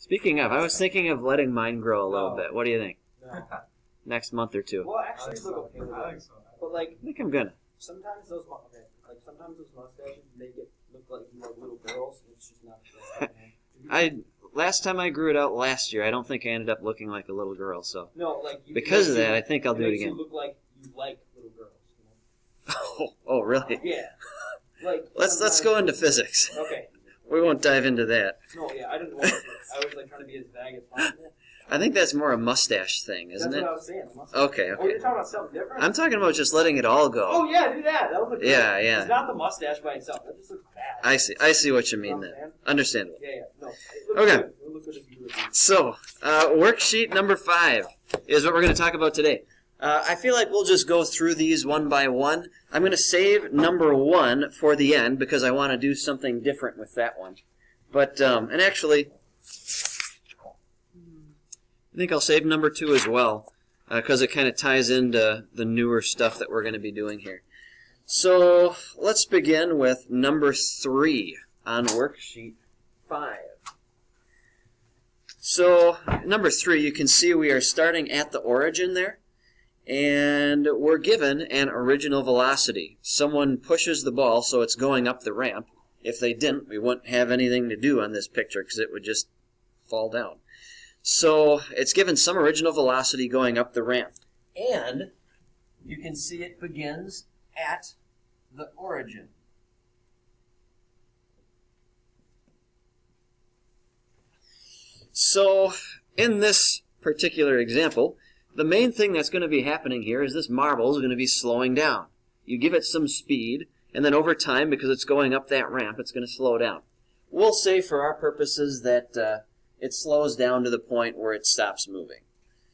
Speaking of, I was thinking of letting mine grow a little bit. What do you think? No. Next month or two. Well, actually, look okay with I it. think so. But like, I think I'm gonna. sometimes those sometimes those mustaches make it look like you like little girls. And it's just not. Last time I grew it out last year, I don't think I ended up looking like a little girl. So No, like you, because of that, I think I'll do it makes again. You look like you like little girls. You know? Oh, really? Yeah. Like Let's go into physics. Okay. We won't dive into that. No, yeah, I didn't want to. I was like trying to be as vague as possible. I think that's more a mustache thing, isn't That's it? what I was saying. Okay, Oh, you're okay. talking about something different? I'm talking about just letting it all go. Oh, yeah, do that. That would look good. Yeah, yeah. It's not the mustache by itself. That just looks bad. I see what you You mean know then. what I'm saying? Understandable. Yeah, yeah. No. It looks Okay. good. It would look good if you would. So, worksheet number 5 is what we're going to talk about today. I feel like we'll just go through these one by one. I'm going to save number 1 for the end because I want to do something different with that one. But, and actually, I think I'll save number 2 as well because it kind of ties into the newer stuff that we're going to be doing here. So, let's begin with number 3 on worksheet 5. So, number 3, you can see we are starting at the origin there, and we're given an original velocity. Someone pushes the ball, so it's going up the ramp. If they didn't, we wouldn't have anything to do on this picture because it would just fall down. So, it's given some original velocity going up the ramp. And you can see it begins at the origin. So, in this particular example, the main thing that's going to be happening here is this marble is going to be slowing down. You give it some speed, and then over time, because it's going up that ramp, it's going to slow down. We'll say for our purposes that it slows down to the point where it stops moving.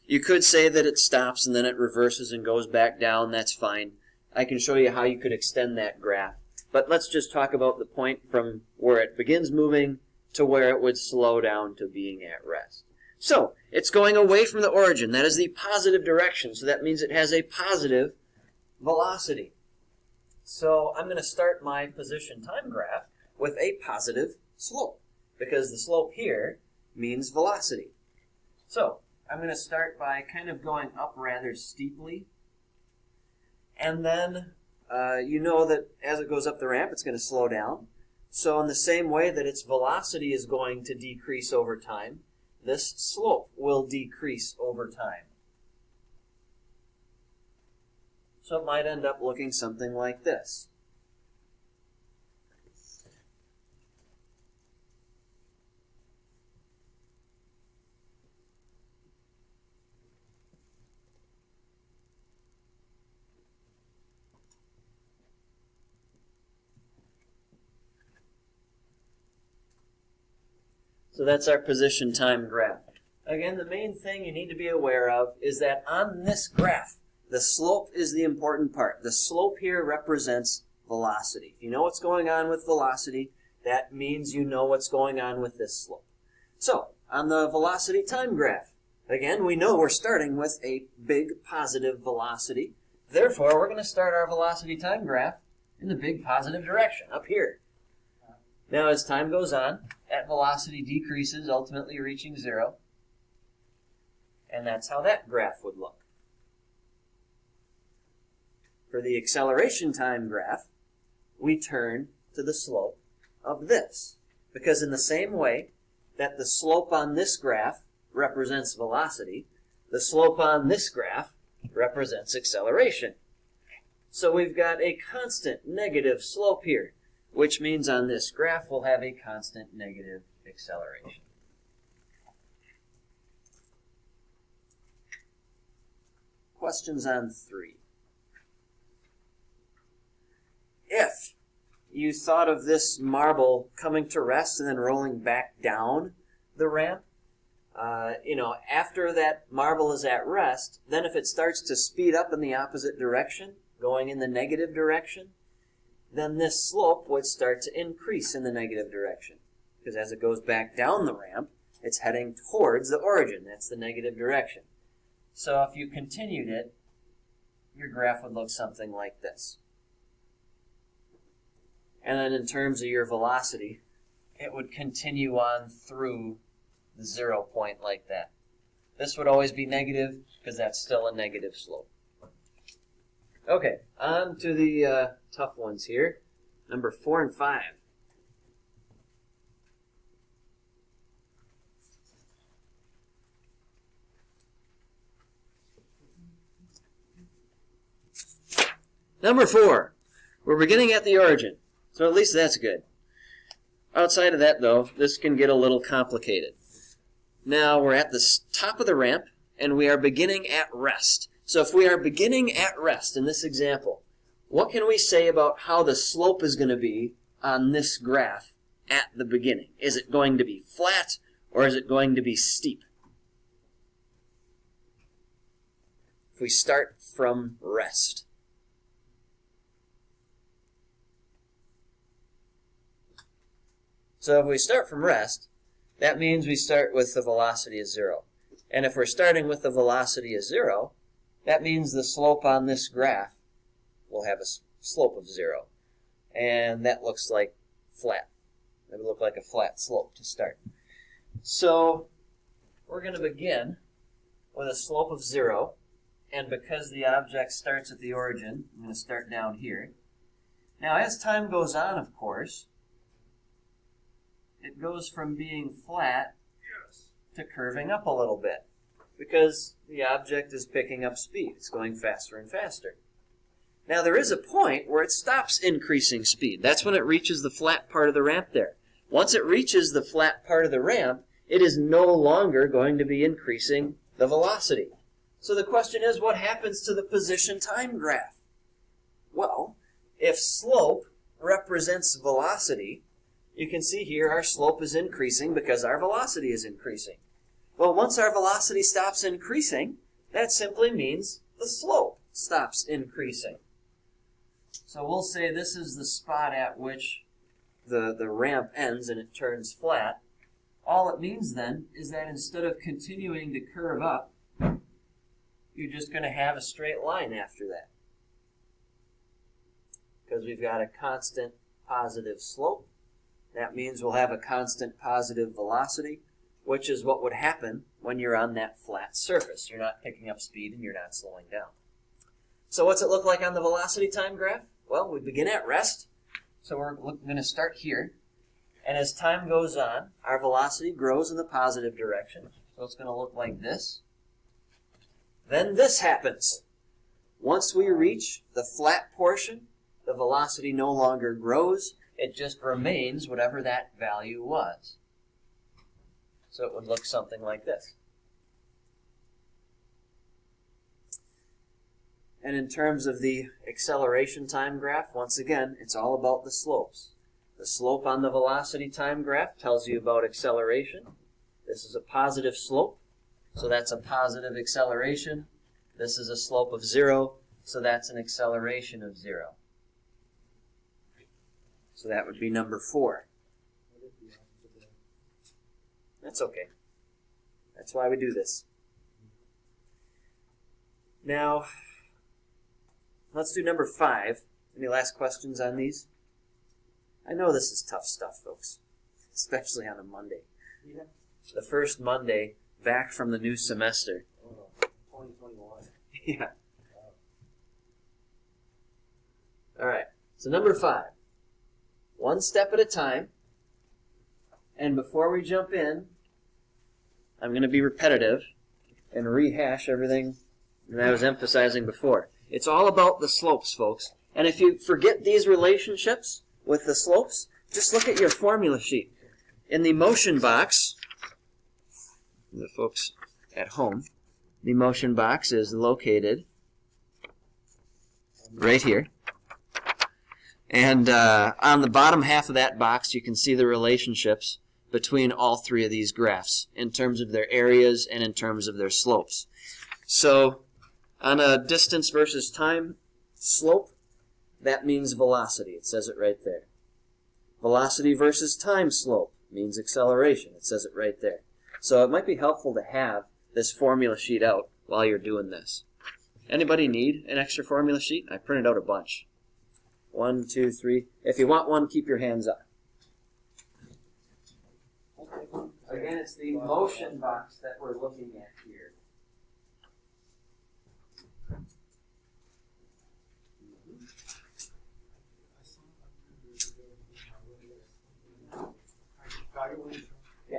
You could say that it stops and then it reverses and goes back down. That's fine. I can show you how you could extend that graph. But let's just talk about the point from where it begins moving to where it would slow down to being at rest. So, it's going away from the origin. That is the positive direction. So that means it has a positive velocity. So I'm going to start my position time graph with a positive slope, because the slope here means velocity. So I'm going to start by kind of going up rather steeply, and then you know that as it goes up the ramp, it's going to slow down. So in the same way that its velocity is going to decrease over time, this slope will decrease over time. So it might end up looking something like this. So that's our position time graph. Again, the main thing you need to be aware of is that on this graph, the slope is the important part. The slope here represents velocity. If you know what's going on with velocity, that means you know what's going on with this slope. So, on the velocity time graph, again, we know we're starting with a big positive velocity. Therefore, we're going to start our velocity time graph in the big positive direction, up here. Now, as time goes on, that velocity decreases, ultimately reaching 0. And that's how that graph would look. For the acceleration time graph, we turn to the slope of this. Because in the same way that the slope on this graph represents velocity, the slope on this graph represents acceleration. So we've got a constant negative slope here, which means on this graph we'll have a constant negative acceleration. Questions on 3. If you thought of this marble coming to rest and then rolling back down the ramp, after that marble is at rest, then if it starts to speed up in the opposite direction, going in the negative direction, then this slope would start to increase in the negative direction. Because as it goes back down the ramp, it's heading towards the origin. That's the negative direction. So if you continued it, your graph would look something like this. And then in terms of your velocity, it would continue on through the 0 point like that. This would always be negative because that's still a negative slope. Okay, on to the tough ones here. Number 4 and 5. Number 4, we're beginning at the origin, so at least that's good. Outside of that, though, this can get a little complicated. Now we're at the top of the ramp, and we are beginning at rest. So if we are beginning at rest in this example, what can we say about how the slope is going to be on this graph at the beginning? Is it going to be flat, or is it going to be steep? If we start from rest. So if we start from rest, that means we start with the velocity of 0. And if we're starting with the velocity of 0, that means the slope on this graph will have a slope of 0. And that looks like flat. That would look like a flat slope to start. So we're going to begin with a slope of 0. And because the object starts at the origin, I'm going to start down here. Now as time goes on, of course, it goes from being flat to curving up a little bit because the object is picking up speed. It's going faster and faster. Now there is a point where it stops increasing speed. That's when it reaches the flat part of the ramp there. Once it reaches the flat part of the ramp, it is no longer going to be increasing the velocity. So the question is, what happens to the position time graph? Well, if slope represents velocity, you can see here our slope is increasing because our velocity is increasing. Well, once our velocity stops increasing, that simply means the slope stops increasing. So we'll say this is the spot at which the ramp ends and it turns flat. All it means then is that instead of continuing to curve up, you're just going to have a straight line after that. Because we've got a constant positive slope. That means we'll have a constant positive velocity, which is what would happen when you're on that flat surface. You're not picking up speed and you're not slowing down. So what's it look like on the velocity time graph? Well, we begin at rest, so we're going to start here. And as time goes on, our velocity grows in the positive direction. So it's going to look like this. Then this happens. Once we reach the flat portion, the velocity no longer grows. It just remains whatever that value was. So it would look something like this. And in terms of the acceleration time graph, once again, it's all about the slopes. The slope on the velocity time graph tells you about acceleration. This is a positive slope, so that's a positive acceleration. This is a slope of 0, so that's an acceleration of 0. So that would be number 4. That's okay. That's why we do this. Now, let's do number 5. Any last questions on these? I know this is tough stuff, folks, especially on a Monday. Yeah. The first Monday back from the new semester. 2021. Yeah. All right. So number 5. One step at a time. And before we jump in, I'm going to be repetitive and rehash everything that I was emphasizing before. It's all about the slopes, folks. And if you forget these relationships with the slopes, just look at your formula sheet. In the motion box, the folks at home, the motion box is located right here. And on the bottom half of that box, you can see the relationships between all 3 of these graphs in terms of their areas and in terms of their slopes. So on a distance versus time slope, that means velocity. It says it right there. Velocity versus time slope means acceleration. It says it right there. So it might be helpful to have this formula sheet out while you're doing this. Anybody need an extra formula sheet? I printed out a bunch. 1, 2, 3. If you want one, keep your hands up. Again, it's the motion box that we're looking at here. Yeah.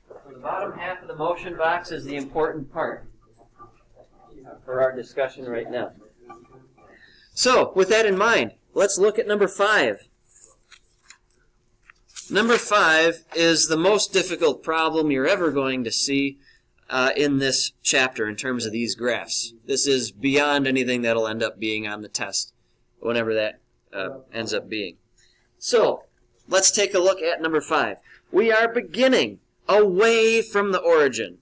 So the bottom half of the motion box is the important part for our discussion right now. So, with that in mind, let's look at number 5. Number 5 is the most difficult problem you're ever going to see in this chapter in terms of these graphs. This is beyond anything that'll end up being on the test, whenever that ends up being. So, let's take a look at number 5. We are beginning away from the origin.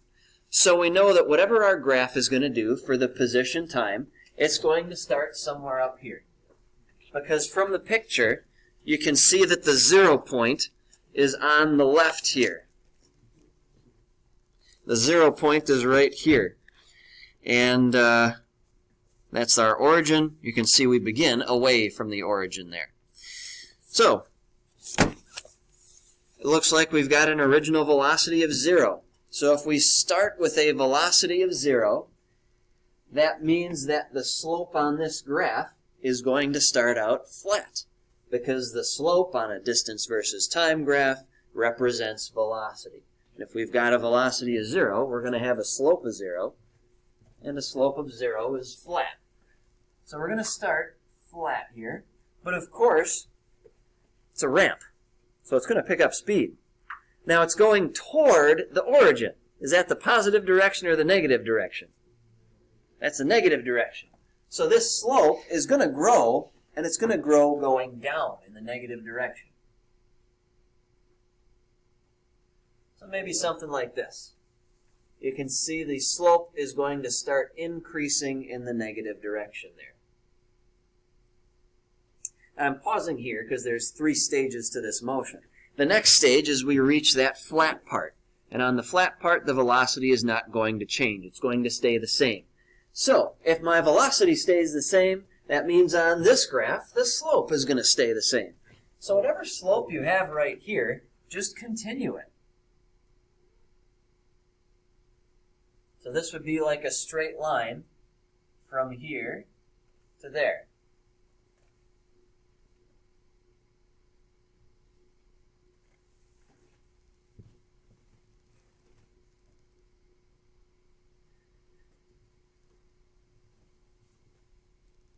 So we know that whatever our graph is going to do for the position time, it's going to start somewhere up here. Because from the picture, you can see that the 0 point is on the left here. The 0 point is right here. And that's our origin. You can see we begin away from the origin there. So, it looks like we've got an original velocity of 0. So if we start with a velocity of 0, that means that the slope on this graph is going to start out flat, because the slope on a distance versus time graph represents velocity. And if we've got a velocity of 0, we're going to have a slope of 0, and a slope of 0 is flat. So we're going to start flat here, but of course, it's a ramp, so it's going to pick up speed. Now it's going toward the origin. Is that the positive direction or the negative direction? That's the negative direction. So this slope is going to grow, and it's going to grow going down in the negative direction. So maybe something like this. You can see the slope is going to start increasing in the negative direction there. I'm pausing here because there's 3 stages to this motion. The next stage is we reach that flat part. And on the flat part, the velocity is not going to change. It's going to stay the same. So, if my velocity stays the same, that means on this graph, the slope is going to stay the same. So whatever slope you have right here, just continue it. So this would be like a straight line from here to there.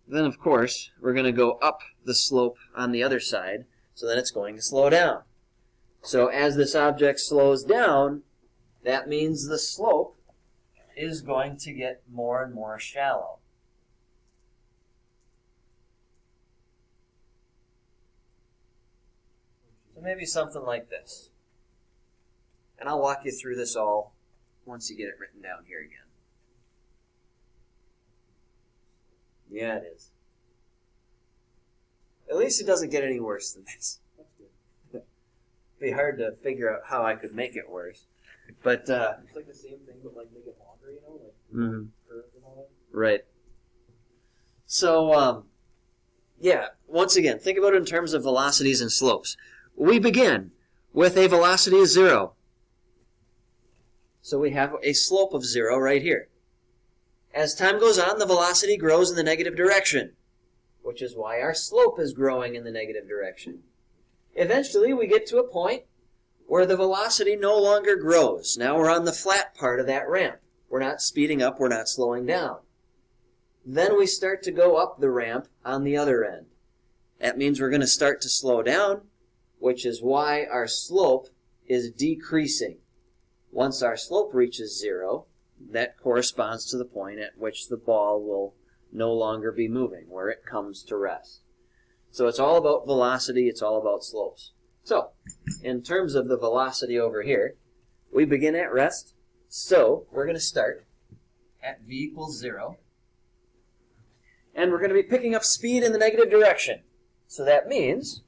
Then, of course, we're going to go up the slope on the other side, so that it's going to slow down. So as this object slows down, that means the slope is going to get more and more shallow. So maybe something like this. And I'll walk you through this all once you get it written down here again. Yeah, it is. At least it doesn't get any worse than this. That's good. It'd be hard to figure out how I could make it worse. But, It's like the same thing, but like make it longer, you know? Like curved and all that. right. So, yeah, once again, think about it in terms of velocities and slopes. We begin with a velocity of 0. So we have a slope of 0 right here. As time goes on, the velocity grows in the negative direction, which is why our slope is growing in the negative direction. Eventually, we get to a point where the velocity no longer grows. Now we're on the flat part of that ramp. We're not speeding up, we're not slowing down. Then we start to go up the ramp on the other end. That means we're going to start to slow down, which is why our slope is decreasing. Once our slope reaches 0, that corresponds to the point at which the ball will no longer be moving, where it comes to rest. So it's all about velocity, it's all about slopes. So, in terms of the velocity over here, we begin at rest, so we're going to start at v equals 0. And we're going to be picking up speed in the negative direction. So that means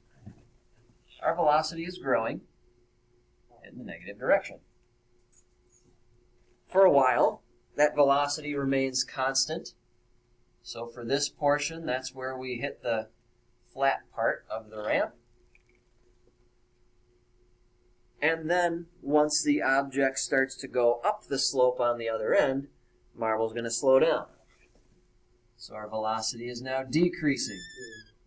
our velocity is growing in the negative direction. For a while, that velocity remains constant. So for this portion, that's where we hit the flat part of the ramp. And then once the object starts to go up the slope on the other end, marble's going to slow down. So our velocity is now decreasing,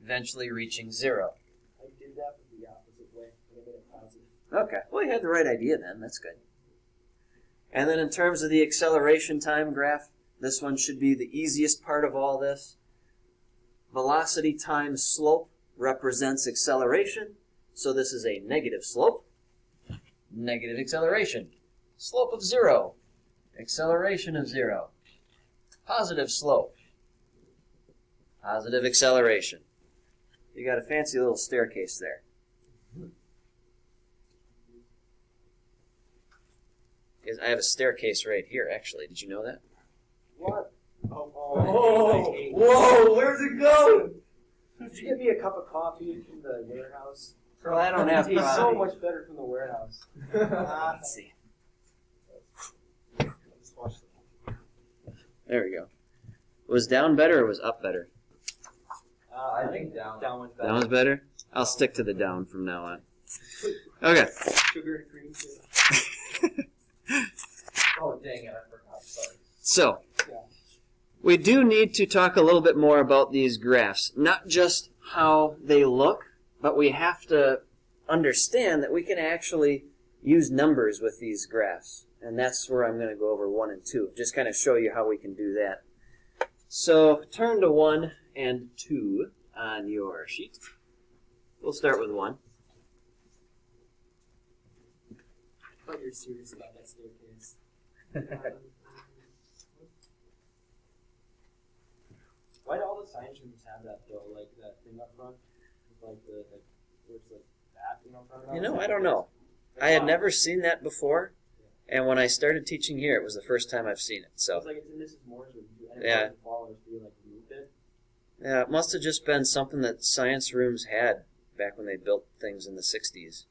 eventually reaching 0. I did that with the opposite way. I made it positive. Okay, well you had the right idea then, that's good. And then in terms of the acceleration time graph, this one should be the easiest part of all this. Velocity times slope represents acceleration, so this is a negative slope. Negative acceleration. Slope of 0. Acceleration of 0. Positive slope. Positive acceleration. You got a fancy little staircase there. I have a staircase right here, actually. Did you know that? What? Oh, whoa, where's it going? Did you get me a cup of coffee from the warehouse? Well, I don't have It's so coffee. much better from the warehouse. Let's see. There we go. Was down better or was up better? I think down. Down was better. Down was better? I'll stick to the down from now on. Okay. Sugar and cream too. Oh, dang it, I forgot. Sorry. So, Yeah. we do need to talk a little bit more about these graphs. Not just how they look, but we have to understand that we can actually use numbers with these graphs. And that's where I'm going to go over 1 and 2. Just kind of show you how we can do that. So, turn to 1 and 2 on your sheet. We'll start with 1. I thought you were serious about that staircase. Why do all the science rooms have that though? Like that thing up front? With like the where it's like that thing up front? You know, I don't know. I had never seen that before. And when I started teaching here, it was the first time I've seen it. So, It's like it's in Mrs. Moore's room too. And Yeah. it's like fall or something, like moved it. yeah, it must have just been something that science rooms had back when they built things in the 60s.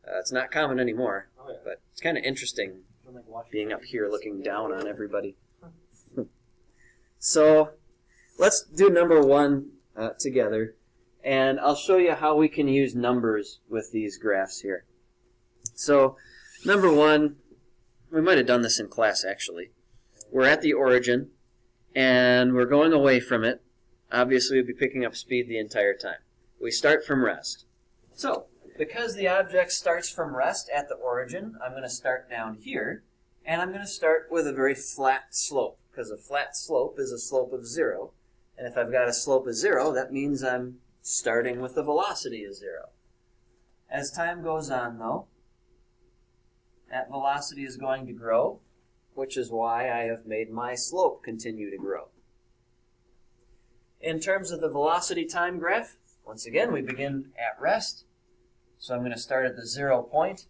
It's not common anymore, Oh yeah. but it's kind of interesting From, like, watching being up here movies. looking down on everybody. So, let's do number 1 together, and I'll show you how we can use numbers with these graphs here. So, number 1, we might have done this in class actually. We're at the origin, and we're going away from it. Obviously, we'll be picking up speed the entire time. We start from rest. So, because the object starts from rest at the origin, I'm going to start down here, and I'm going to start with a very flat slope, because a flat slope is a slope of 0. And if I've got a slope of 0, that means I'm starting with the velocity of 0. As time goes on, though, that velocity is going to grow, which is why I have made my slope continue to grow. In terms of the velocity time graph, once again, we begin at rest. So I'm going to start at the 0 point,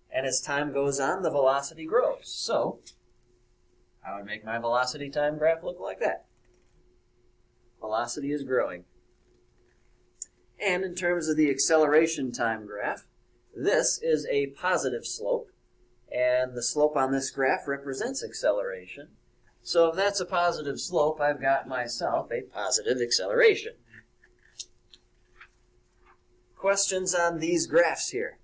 and as time goes on, the velocity grows. So I would make my velocity time graph look like that. Velocity is growing. And in terms of the acceleration time graph, this is a positive slope, and the slope on this graph represents acceleration. So if that's a positive slope, I've got myself a positive acceleration. Questions on these graphs here?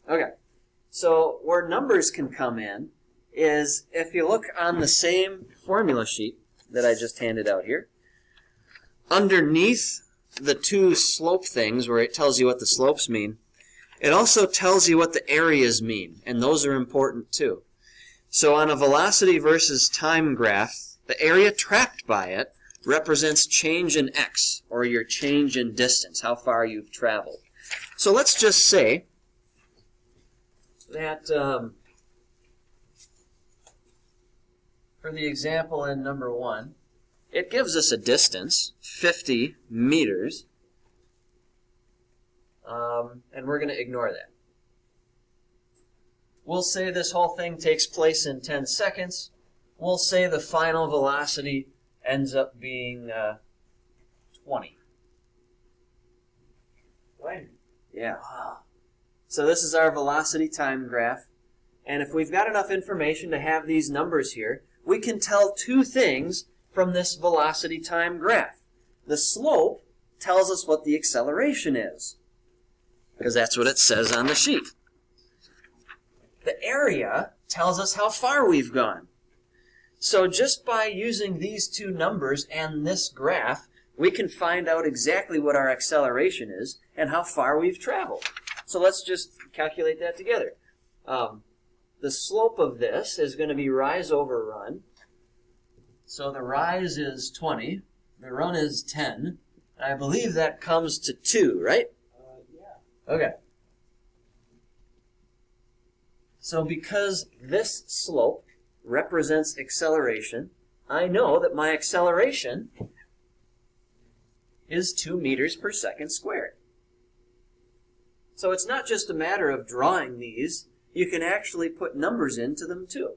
Okay, so where numbers can come in is if you look on the same formula sheet that I just handed out here, underneath the 2 slope things where it tells you what the slopes mean, it also tells you what the areas mean, and those are important too. So on a velocity versus time graph, the area trapped by it represents change in x, or your change in distance, how far you've traveled. So let's just say that for the example in number 1, it gives us a distance, 50 meters, and we're going to ignore that. We'll say this whole thing takes place in 10 seconds. We'll say the final velocity ends up being 20. When? Yeah. So this is our velocity time graph. And if we've got enough information to have these numbers here, we can tell 2 things from this velocity time graph. The slope tells us what the acceleration is. because that's what it says on the sheet. The area tells us how far we've gone. So just by using these two numbers and this graph, we can find out exactly what our acceleration is and how far we've traveled. So let's just calculate that together. The slope of this is going to be rise over run. So the rise is 20, the run is 10, and I believe that comes to 2, right? Yeah. Okay. So because this slope represents acceleration, I know that my acceleration is 2 meters per second squared. So it's not just a matter of drawing these, you can actually put numbers into them too.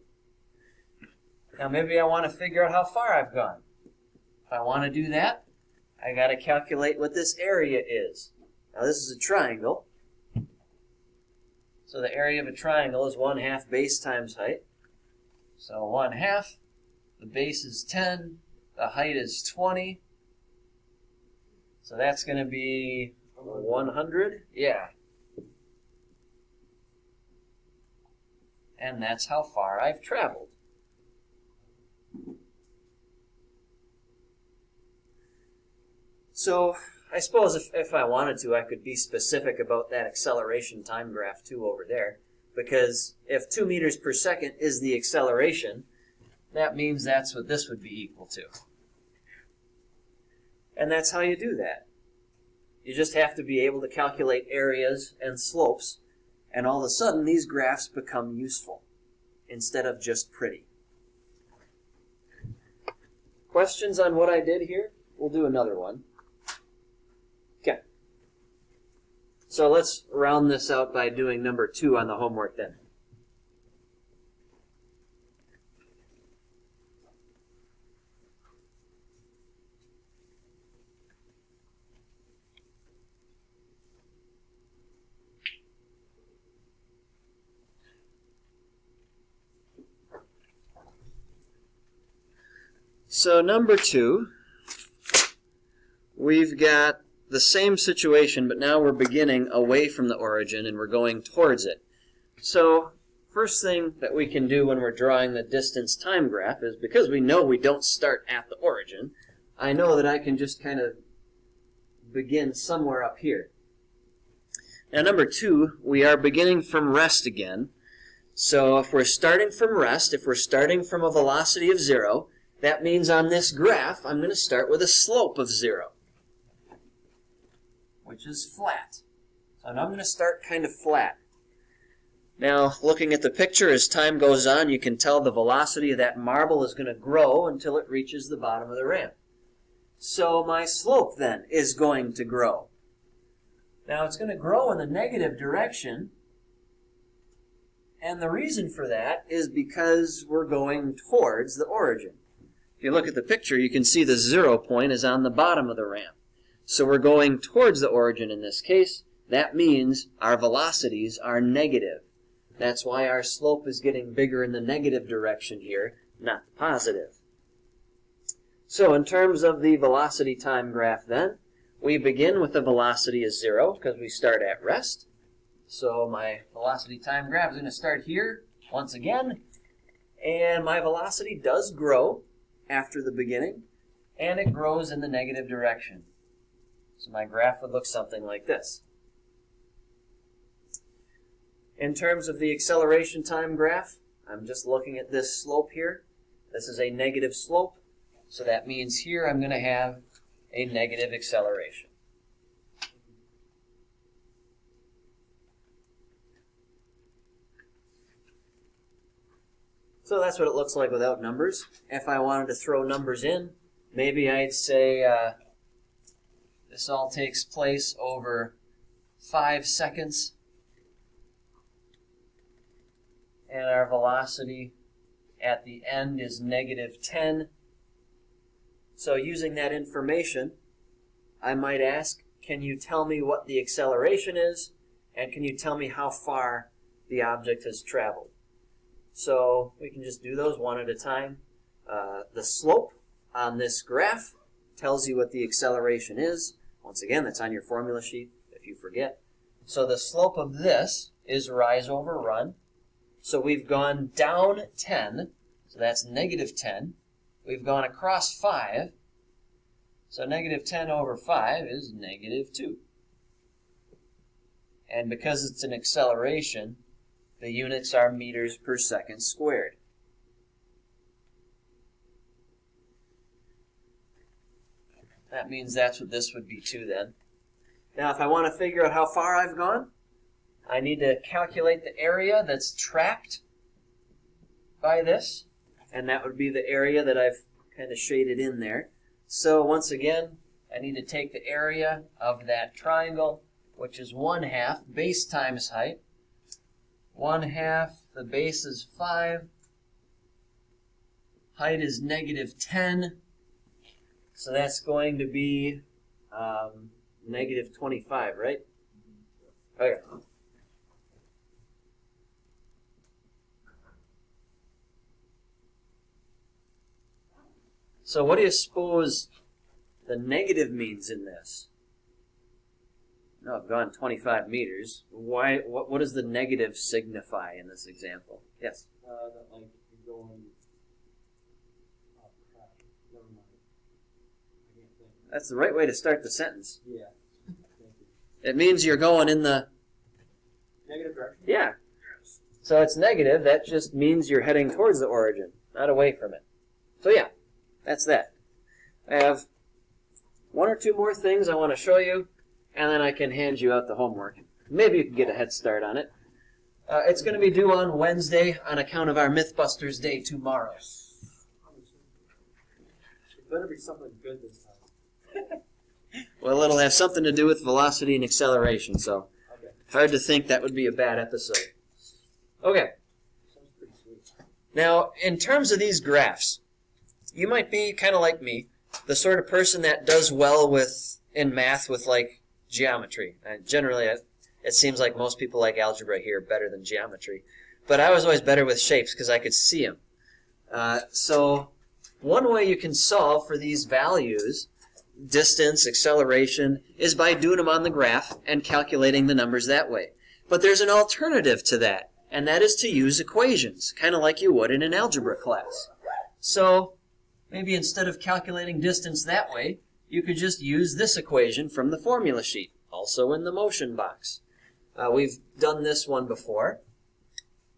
Now maybe I want to figure out how far I've gone. If I want to do that, I got to calculate what this area is. Now this is a triangle. So the area of a triangle is 1/2 base times height. So 1/2, the base is 10, the height is 20. So that's going to be 100, yeah. And that's how far I've traveled. So I suppose if I wanted to, I could be specific about that acceleration time graph too over there. Because if 2 meters per second is the acceleration, that means that's what this would be equal to. And that's how you do that. You just have to be able to calculate areas and slopes, and all of a sudden these graphs become useful instead of just pretty. Questions on what I did here? We'll do another one. Okay. So let's round this out by doing number 2 on the homework then. So number 2, we've got the same situation, but now we're beginning away from the origin and we're going towards it. So first thing that we can do when we're drawing the distance time graph is, because we know we don't start at the origin, I know that I can just kind of begin somewhere up here. Now number 2, we are beginning from rest again. So if we're starting from rest, if we're starting from a velocity of 0, that means on this graph, I'm going to start with a slope of 0, which is flat. So now I'm going to start kind of flat. Now, looking at the picture, as time goes on, you can tell the velocity of that marble is going to grow until it reaches the bottom of the ramp. So my slope, then, is going to grow. Now, it's going to grow in the negative direction, and the reason for that is because we're going towards the origin. If you look at the picture, you can see the 0 point is on the bottom of the ramp. So we're going towards the origin in this case. That means our velocities are negative. That's why our slope is getting bigger in the negative direction here, not the positive. So in terms of the velocity time graph then, we begin with a velocity of 0 because we start at rest. So my velocity time graph is going to start here once again. And my velocity does grow after the beginning, and it grows in the negative direction. So my graph would look something like this. In terms of the acceleration time graph, I'm just looking at this slope here. This is a negative slope, so that means here I'm going to have a negative acceleration. So that's what it looks like without numbers. If I wanted to throw numbers in, maybe I'd say this all takes place over 5 seconds. And our velocity at the end is -10. So using that information, I might ask, can you tell me what the acceleration is? And can you tell me how far the object has traveled? So we can just do those one at a time. The slope on this graph tells you what the acceleration is. Once again, that's on your formula sheet if you forget. So the slope of this is rise over run. So we've gone down 10, so that's negative 10. We've gone across 5, so negative 10 over 5 is negative 2. And because it's an acceleration, the units are meters per second squared. That means that's what this would be too then. Now if I want to figure out how far I've gone, I need to calculate the area that's trapped by this, and that would be the area that I've kind of shaded in there. So once again, I need to take the area of that triangle, which is 1/2 base times height. 1/2, the base is 5, height is negative 10, so that's going to be negative 25, right? Okay. So what do you suppose the negative means in this? No, I've gone 25 meters. Why? What does the negative signify in this example? Yes? That, like, you're going... Oh, crap. Never mind. I can't think. That's the right way to start the sentence. Yeah. Thank you. It means you're going in the... Negative direction? Yeah. So it's negative. That just means you're heading towards the origin, not away from it. So yeah, that's that. I have one or two more things I want to show you, and then I can hand you out the homework. Maybe you can get a head start on it. It's going to be due on Wednesday on account of our Mythbusters Day tomorrow. It better be something good this time. Well, it'll have something to do with velocity and acceleration, so Okay. hard to think that would be a bad episode. Okay. Sounds pretty sweet. Now, in terms of these graphs, you might be kind of like me, the sort of person that does well in math with, like, geometry. And generally, it seems like most people like algebra here better than geometry. But I was always better with shapes because I could see them. So one way you can solve for these values, distance, acceleration, is by doing them on the graph and calculating the numbers that way. But there's an alternative to that, and that is to use equations, kind of like you would in an algebra class. So maybe instead of calculating distance that way, you could just use this equation from the formula sheet, also in the motion box. We've done this one before.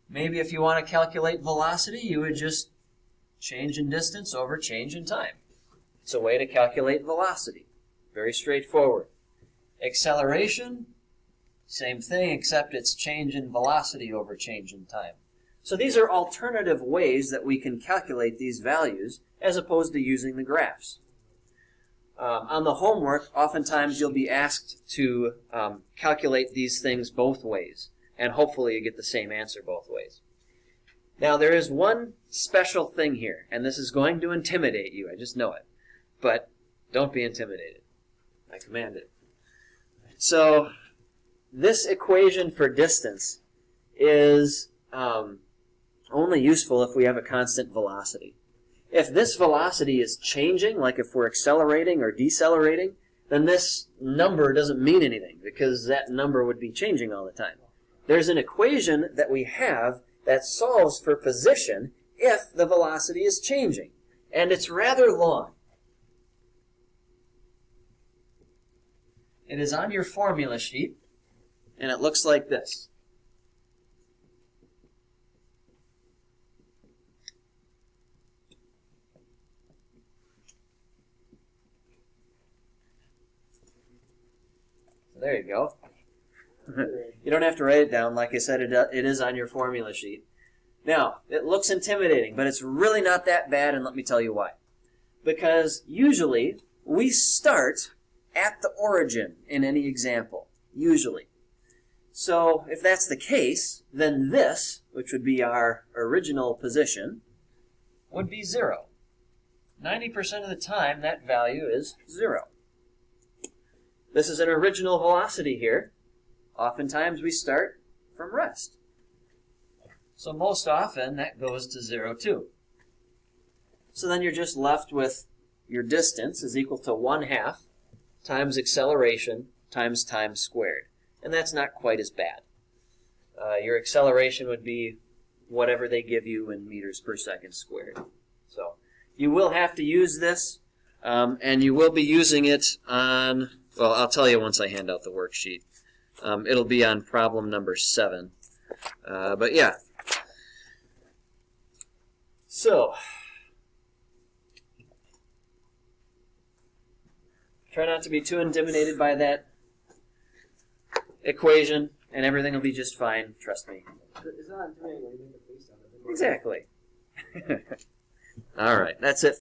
Maybe if you want to calculate velocity, you would just change in distance over change in time. It's a way to calculate velocity. Very straightforward. Acceleration, same thing, except it's change in velocity over change in time. So these are alternative ways that we can calculate these values as opposed to using the graphs. On the homework, oftentimes you'll be asked to calculate these things both ways, and hopefully you get the same answer both ways. Now there is one special thing here, and this is going to intimidate you, I just know it. But don't be intimidated. I command it. So this equation for distance is only useful if we have a constant velocity. If this velocity is changing, like if we're accelerating or decelerating, then this number doesn't mean anything because that number would be changing all the time. There's an equation that we have that solves for position if the velocity is changing, and it's rather long. It is on your formula sheet, and it looks like this. There you go. You don't have to write it down. Like I said, it is on your formula sheet. Now, it looks intimidating, but it's really not that bad, and let me tell you why. Because usually, we start at the origin in any example. Usually. So, if that's the case, then this, which would be our original position, would be 0. 90% of the time, that value is 0. This is an original velocity here. Oftentimes we start from rest. So most often that goes to 0 too. So then you're just left with your distance is equal to 1/2 times acceleration times time squared. and that's not quite as bad. Your acceleration would be whatever they give you in meters per second squared. So you will have to use this, and you will be using it on, well, I'll tell you once I hand out the worksheet. It'll be on problem number 7. But yeah. So, try not to be too intimidated by that equation, and everything will be just fine, trust me. It's not intimidating when you make a face on it. Exactly. All right, that's it.